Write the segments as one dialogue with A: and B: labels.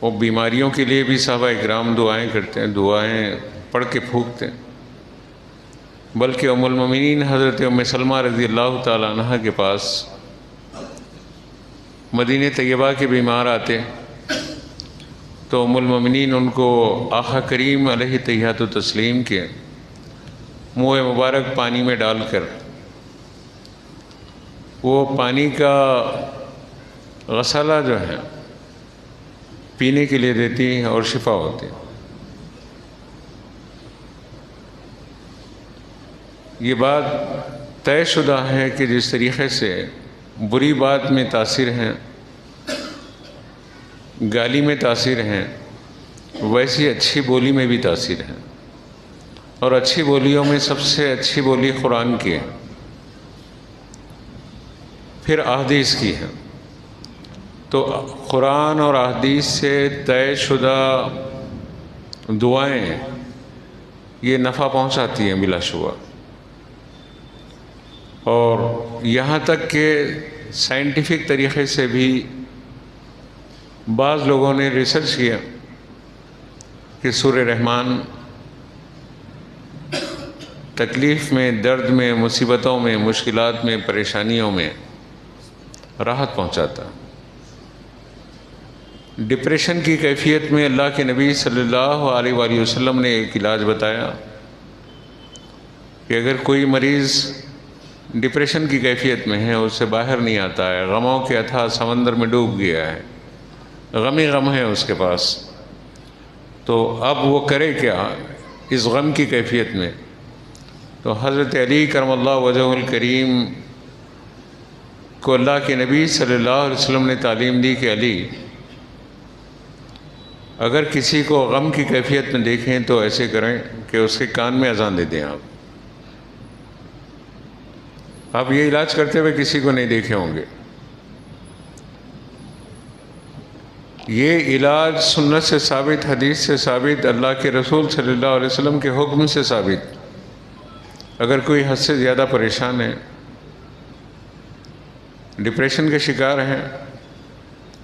A: اور بیماریوں کے لیے بھی صحابہ اکرام دعائیں کرتے ہیں، دعائیں پڑھ کے پھونکتے ہیں۔ بلکہ ام المومنین حضرت ام سلمہ رضی اللہ تعالیٰ عنہ کے پاس مدینہ طیبہ کے بیمار آتے تو ام المومنین ان کو آقا کریم علیہ تحیات و تسلیم کے منہ مبارک پانی میں ڈال کر وہ پانی کا غسالہ جو ہے پینے کے لیے دیتی ہیں اور شفا ہوتی ہے۔ یہ بات طے شدہ ہے کہ جس طریقے سے بری بات میں تاثیر ہیں، گالی میں تاثیر ہیں، ویسی اچھی بولی میں بھی تاثیر ہے، اور اچھی بولیوں میں سب سے اچھی بولی قرآن کی ہے، پھر احادیث کی ہے۔ تو قرآن اور احادیث سے طے شدہ دعائیں یہ نفع پہنچاتی ہیں بلا شبہ، اور یہاں تک کہ سائنٹیفک طریقے سے بھی بعض لوگوں نے ریسرچ کیا کہ سورہ رحمان تکلیف میں، درد میں، مصیبتوں میں، مشکلات میں، پریشانیوں میں راحت پہنچاتا۔ ڈپریشن کی کیفیت میں اللہ کے نبی صلی اللہ علیہ وآلہ وسلم نے ایک علاج بتایا کہ اگر کوئی مریض ڈپریشن کی کیفیت میں ہے، اس سے باہر نہیں آتا ہے، غموں کے اتھاہ سمندر میں ڈوب گیا ہے، غم ہی غم ہے اس کے پاس، تو اب وہ کرے کیا اس غم کی کیفیت میں؟ تو حضرت علی کرم اللہ وجہہ الکریم کو اللہ کے نبی صلی اللہ علیہ وسلم نے تعلیم دی کہ علی، اگر کسی کو غم کی کیفیت میں دیکھیں تو ایسے کریں کہ اس کے کان میں اذان دے دیں۔ آپ یہ علاج کرتے ہوئے کسی کو نہیں دیکھے ہوں گے۔ یہ علاج سنت سے ثابت، حدیث سے ثابت، اللہ کے رسول صلی اللہ علیہ وسلم کے حکم سے ثابت۔ اگر کوئی حد سے زیادہ پریشان ہے، ڈپریشن کے شکار ہے،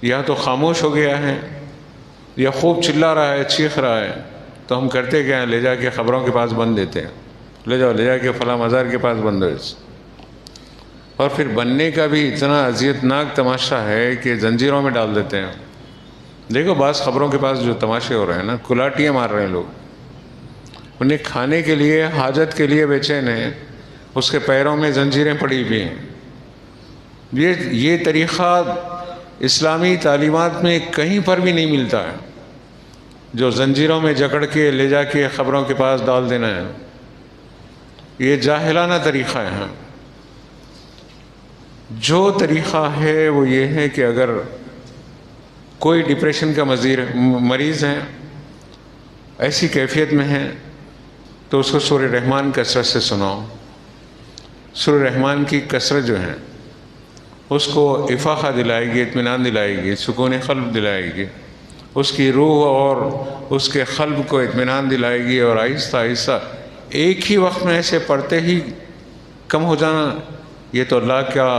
A: یا تو خاموش ہو گیا ہے یا خوب چلا رہا ہے، چیخ رہا ہے، تو ہم کرتے کیا ہیں؟ لے جا کے قبروں کے پاس بند دیتے ہیں، لے جا کے فلاں مزار کے پاس بند دو۔ اور پھر بننے کا بھی اتنا اذیت ناک تماشا ہے کہ زنجیروں میں ڈال دیتے ہیں۔ دیکھو بعض خبروں کے پاس جو تماشے ہو رہے ہیں نا، کلاٹیاں مار رہے ہیں لوگ، انہیں کھانے کے لیے، حاجت کے لیے بے چین ہیں، اس کے پیروں میں زنجیریں پڑی ہوئی ہیں۔ یہ طریقہ اسلامی تعلیمات میں کہیں پر بھی نہیں ملتا ہے، جو زنجیروں میں جکڑ کے لے جا کے خبروں کے پاس ڈال دینا ہے۔ یہ جاہلانہ طریقہ ہے۔ جو طریقہ ہے وہ یہ ہے کہ اگر کوئی ڈپریشن کا مریض ہے، ایسی کیفیت میں ہے، تو اس کو سورہ رحمان کثرت سے سناؤ۔ سورہ رحمان کی کثرت جو ہے اس کو افاقہ دلائے گی، اطمینان دلائے گی، سکون قلب دلائے گی، اس کی روح اور اس کے قلب کو اطمینان دلائے گی، اور آہستہ آہستہ ایک ہی وقت میں ایسے پڑھتے ہی کم ہو جانا، یہ تو اللہ کا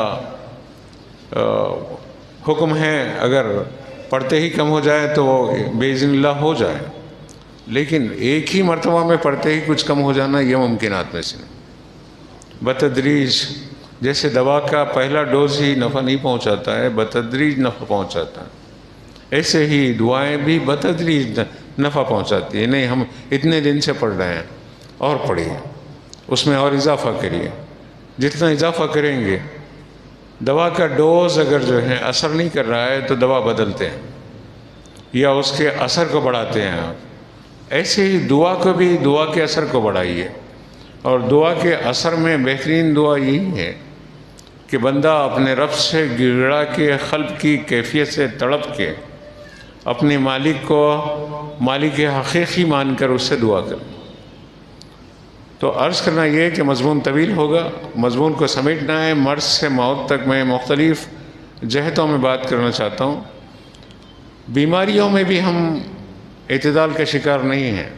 A: حکم ہے۔ اگر پڑھتے ہی کم ہو جائے تو وہ باذن اللہ ہو جائے، لیکن ایک ہی مرتبہ میں پڑھتے ہی کچھ کم ہو جانا یہ ممکنات میں سے نہیں۔ بتدریج، جیسے دوا کا پہلا ڈوز ہی نفع نہیں پہنچاتا ہے، بتدریج نفع پہنچاتا ہے، ایسے ہی دعائیں بھی بتدریج نفع پہنچاتی ہیں۔ نہیں ہم اتنے دن سے پڑھ رہے ہیں، اور پڑھیے، اس میں اور اضافہ کریے، جتنا اضافہ کریں گے۔ دوا کا ڈوز اگر جو ہے اثر نہیں کر رہا ہے تو دوا بدلتے ہیں یا اس کے اثر کو بڑھاتے ہیں آپ۔ ایسے ہی دعا کو بھی، دعا کے اثر کو بڑھائیے، اور دعا کے اثر میں بہترین دعا یہی ہے کہ بندہ اپنے رب سے گڑگڑا کے، قلب کی کیفیت سے تڑپ کے، اپنے مالک کو مالک حقیقی مان کر اس سے دعا کرے۔ تو عرض کرنا یہ کہ مضمون طویل ہوگا، مضمون کو سمیٹنا ہے۔ مرض سے موت تک میں مختلف جہتوں میں بات کرنا چاہتا ہوں۔ بیماریوں میں بھی ہم اعتدال کا شکار نہیں ہیں،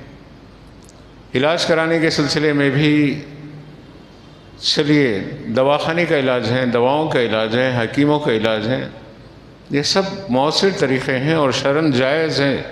A: علاج کرانے کے سلسلے میں بھی چلیے دواخانے کا علاج ہے، دواؤں کا علاج ہے، حکیموں کا علاج ہے، یہ سب مؤثر طریقے ہیں اور شرعاً جائز ہیں.